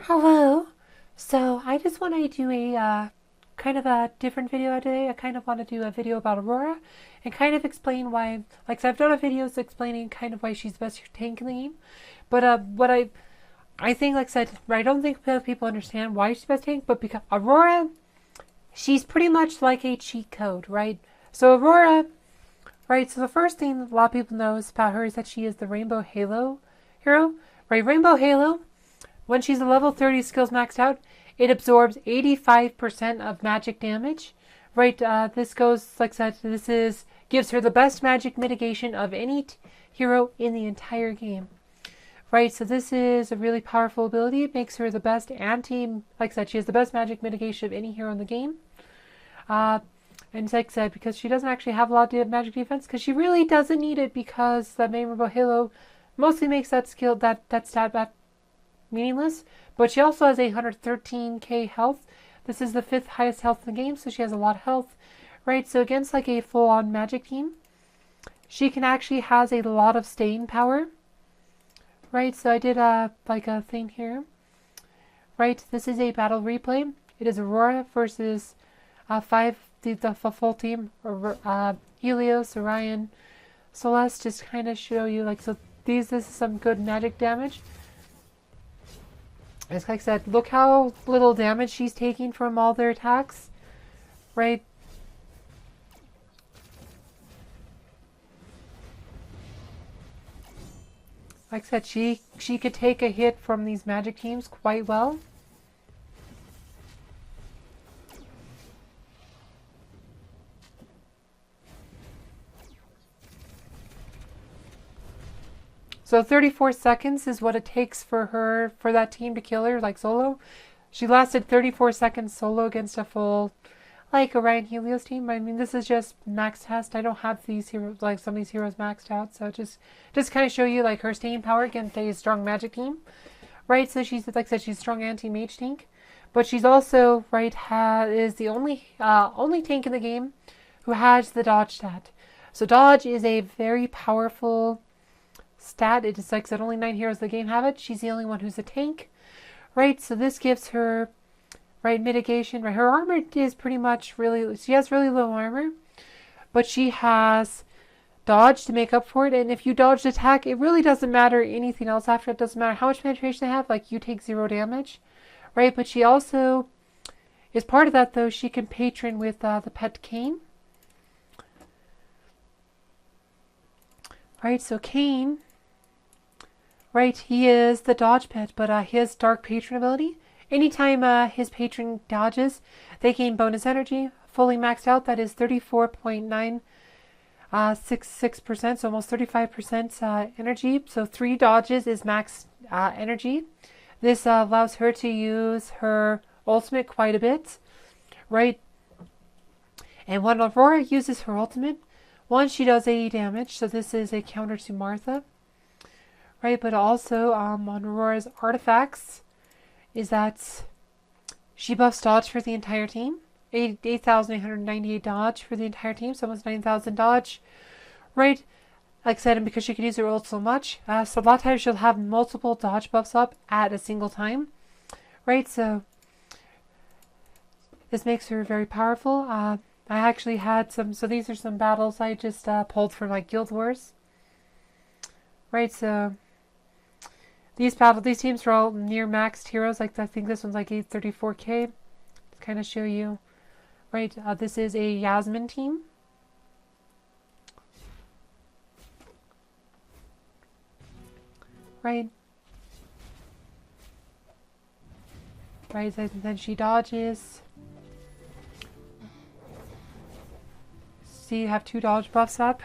Hello. So I just want to do a kind of a different video today. I kind of want to do a video about Aurora and kind of explain why. Like, so I've done a videos explaining kind of why she's the best tank in the game, but what I think, like I said, I don't think people understand why she's the best tank, but because Aurora, she's pretty much like a cheat code, right? So Aurora, right? So the first thing a lot of people know about her is that she is the Rainbow Halo hero, right? Rainbow Halo. When she's a level 30 skills maxed out, it absorbs 85% of magic damage. Right, this goes, like I said, gives her the best magic mitigation of any hero in the entire game. Right, so this is a really powerful ability. It makes her the best like I said, she has the best magic mitigation of any hero in the game. And like I said, because she doesn't actually have a lot of magic defense, because she really doesn't need it, because the main Rainbow Halo mostly makes that stat meaningless, but she also has 113k health. This is the 5th highest health in the game, so she has a lot of health, right? So against like a full-on magic team, she can actually has a lot of staying power, right? So I did like a thing here, right? This is a battle replay. It is Aurora versus the full team, Helios, Orion, Celeste. Just kind of show you like, so this is some good magic damage. As like I said, look how little damage she's taking from all their attacks, right? Like I said, she could take a hit from these magic teams quite well. So 34 seconds is what it takes for that team to kill her, like solo. She lasted 34 seconds solo against a full, like, Orion Helios team. I mean, this is just max test. I don't have these heroes, like some of these heroes maxed out, so just kind of show you like her staying power against a strong magic team, right? So she's, like I said, she's a strong anti-mage tank, but she's also, right, is the only tank in the game who has the dodge stat. So dodge is a very powerful stat. It is like I said, only 9 heroes in the game have it. She's the only one who's a tank, right? So this gives her, right, mitigation, right? Her armor is pretty much she has really low armor, but she has dodge to make up for it. And if you dodge the attack, it really doesn't matter anything else after. It doesn't matter how much penetration they have, like you take 0 damage, right? But she also is part of that, though. She can patron with the pet Cain, right? So Cain, right, he is the dodge pet, but his dark patron ability, anytime his patron dodges, they gain bonus energy. Fully maxed out, that is 34.966%, so almost 35% energy. So 3 dodges is max energy. This allows her to use her ultimate quite a bit, right? And when Aurora uses her ultimate, one, she does 80 damage, so this is a counter to Martha. Right, but also on Aurora's artifacts is that she buffs dodge for the entire team. 8,898 dodge for the entire team, so almost 9,000 dodge. Right, like I said, and because she can use her ult so much, so a lot of times she'll have multiple dodge buffs up at a single time. Right, so this makes her very powerful. I actually had so these are some battles I just pulled from like Guild Wars. Right, so these teams are all near maxed heroes. Like I think this one's like 834k. To kind of show you, right? This is a Yasmin team. Right. Right, and then she dodges. See, you have 2 dodge buffs up.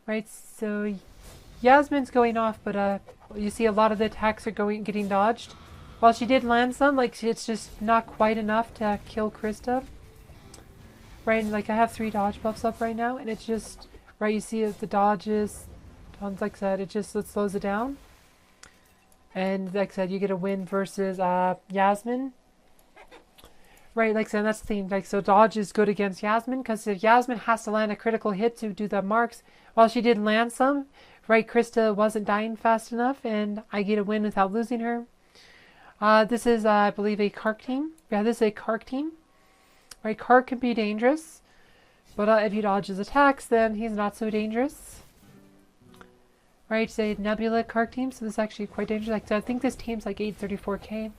Right, so Yasmin's going off, but you see a lot of the attacks are getting dodged. While she did land some, like it's just not quite enough to kill Krista. Right, and like I have 3 dodge buffs up right now, and it's just, right, you see the dodges, like I said, it slows it down. And like I said, you get a win versus Yasmin. Right, like so that's the thing. Like so, dodge is good against Yasmin because if Yasmin has to land a critical hit to do the marks, while she did land some, right? Krista wasn't dying fast enough, and I get a win without losing her. This is, I believe, a Kark team. Yeah, this is a Kark team. Right, Kark can be dangerous, but if he dodges attacks, then he's not so dangerous. Right, it's a Nebula Kark team, so this is actually quite dangerous. Like, so I think this team's like 834k.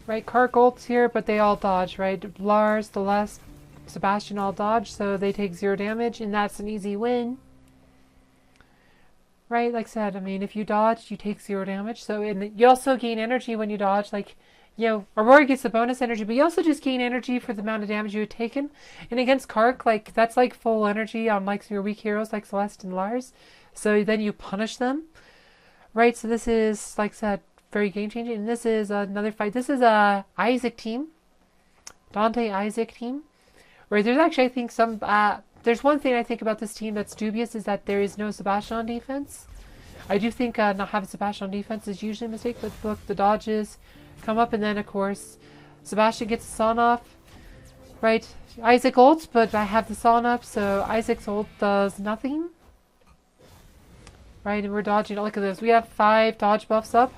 Right, Kark ults here, but they all dodge, right? Lars, Celeste, Sebastian all dodge, so they take 0 damage, and that's an easy win. Right, like I said, I mean, if you dodge, you take 0 damage, so and you also gain energy when you dodge, like, you know, Aurora gets the bonus energy, but you also just gain energy for the amount of damage you had taken. And against Kark, like, that's like full energy on, like, your weak heroes like Celeste and Lars, so then you punish them. Right, so this is, like I said, very game changing. And this is another fight. This is a Isaac team, Dante Isaac team. Right, there's actually I think some. There's one thing I think about this team that's dubious is that there is no Sebastian on defense. I do think not having Sebastian on defense is usually a mistake. But look, the dodges come up, and then of course Sebastian gets the son off. Right, Isaac ults, but I have the son up, so Isaac's ult does nothing. Right, and we're dodging. Look at this. We have 5 dodge buffs up.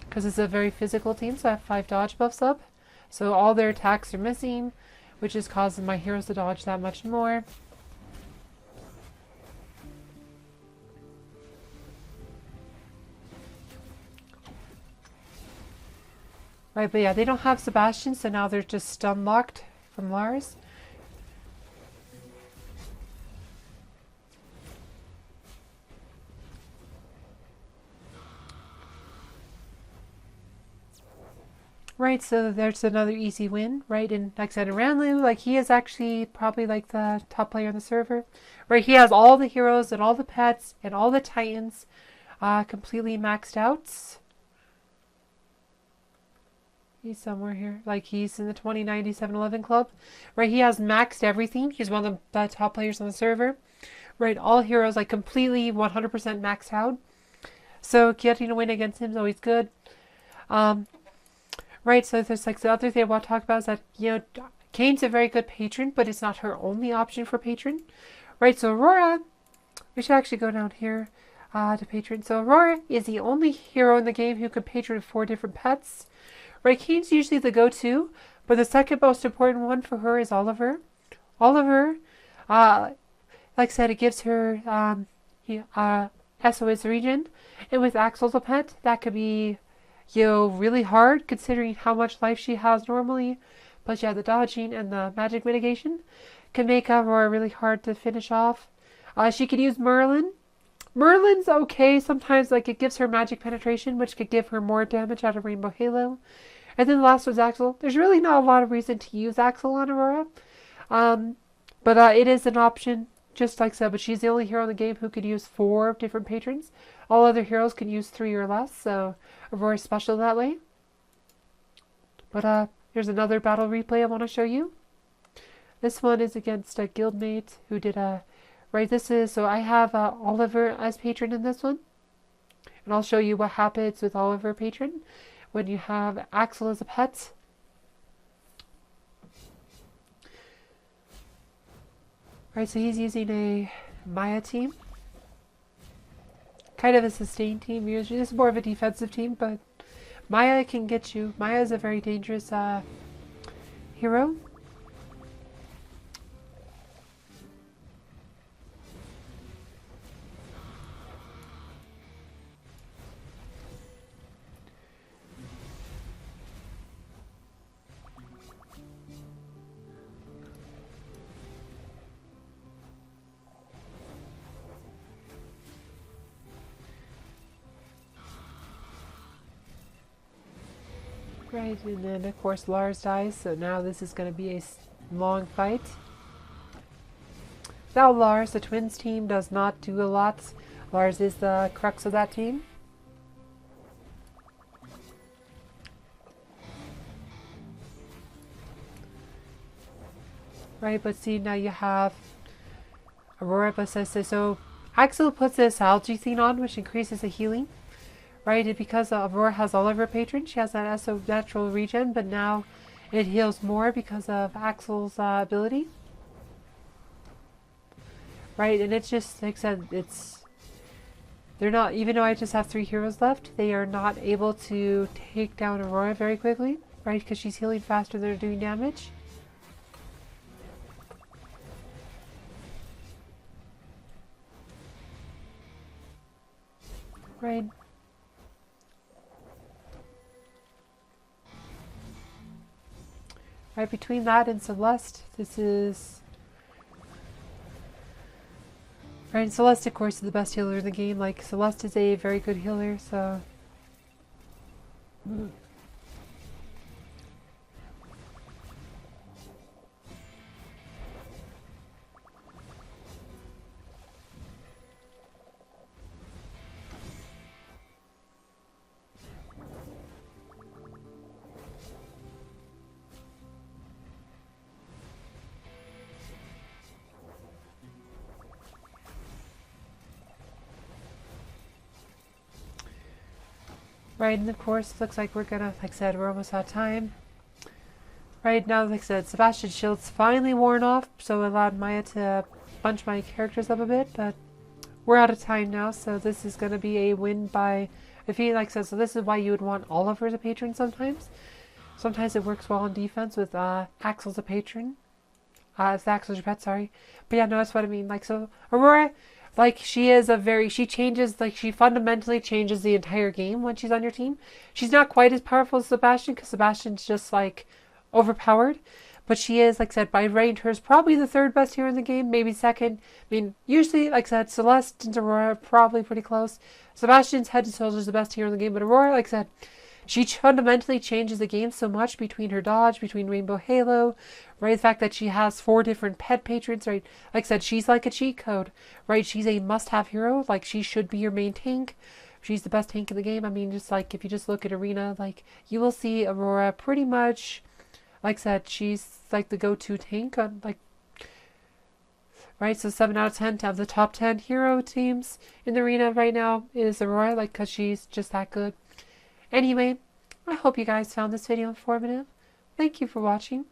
Because it's a very physical team, so I have 5 dodge buffs up. So all their attacks are missing, which is causing my heroes to dodge that much more. Right, but yeah, they don't have Sebastian, so now they're just stun locked from Lars. Right, so there's another easy win, right? And like I said, Ranlu, like he is actually probably like the top player on the server, right? He has all the heroes and all the pets and all the titans completely maxed out. He's somewhere here, like he's in the 209711 club, right? He has maxed everything. He's one of the top players on the server, right? All heroes like completely 100% maxed out. So getting a win against him is always good. Right, so there's like the other thing I want to talk about is that, you know, Kane's a very good patron, but it's not her only option for patron. Right, so Aurora, we should actually go down here to patron. So Aurora is the only hero in the game who can patron 4 different pets. Right, Kane's usually the go-to, but the second most important one for her is Oliver. Oliver, like I said, it gives her SOS region, and with Axel's a pet, that could be, you know, really hard considering how much life she has normally. But yeah, the dodging and the magic mitigation can make Aurora really hard to finish off. She could use Merlin. Merlin's okay sometimes, like it gives her magic penetration, which could give her more damage out of Rainbow Halo. And then the last was Axel. There's really not a lot of reason to use Axel on Aurora. But it is an option, just like so. But she's the only hero in the game who could use 4 different patrons. All other heroes can use 3 or less, so Aurora's special that way. But here's another battle replay I want to show you. This one is against a guildmate who did a... Right, this is... So I have Oliver as patron in this one. And I'll show you what happens with Oliver patron when you have Axel as a pet. Right, so he's using a Maya team. Kind of a sustain team usually. This is more of a defensive team, but Maya can get you. Maya is a very dangerous hero. Right, and then of course Lars dies, so now this is going to be a long fight. without Lars, the twins team does not do a lot. Lars is the crux of that team. Right, but see, now you have Aurora, but so Axel puts this algae thing on, which increases the healing. Right, because Aurora has all of her patrons, she has that SO natural regen, but now it heals more because of Axel's ability. Right, and it's just, like I said, they're not, even though I just have 3 heroes left, they are not able to take down Aurora very quickly, right, because she's healing faster than they're doing damage. Right. Right, between that and Celeste, this is... Right, and Celeste, of course, is the best healer in the game. Like, Celeste is a very good healer, so... Right, and of course, it looks like we're gonna, like I said, we're almost out of time. Right, now, like I said, Sebastian's shield's finally worn off, so it allowed Maya to bunch my characters up a bit, but we're out of time now, so this is gonna be a win by defeat, like I said, so this is why you would want all of her as a patron sometimes. Sometimes it works well in defense with Axel's a patron. It's Axel's your pet, sorry. But yeah, no, that's what I mean. Like, so, Aurora... Like, she is she changes, like, she fundamentally changes the entire game when she's on your team. She's not quite as powerful as Sebastian, because Sebastian's just, like, overpowered. But she is, like I said, by rank, her is probably the 3rd best hero in the game, maybe 2nd. I mean, usually, like I said, Celeste and Aurora are probably pretty close. Sebastian's head and shoulders the best hero in the game, but Aurora, like I said, she fundamentally changes the game so much between her dodge, between Rainbow Halo, right? The fact that she has 4 different pet patrons, right? Like I said, she's like a cheat code, right? She's a must-have hero. Like, she should be your main tank. She's the best tank in the game. I mean, just like, if you just look at Arena, like, you will see Aurora pretty much, like I said, she's like the go-to tank on, like, right? So 7 out of 10 to have the top 10 hero teams in the Arena right now is Aurora, like, because she's just that good. Anyway, I hope you guys found this video informative. Thank you for watching.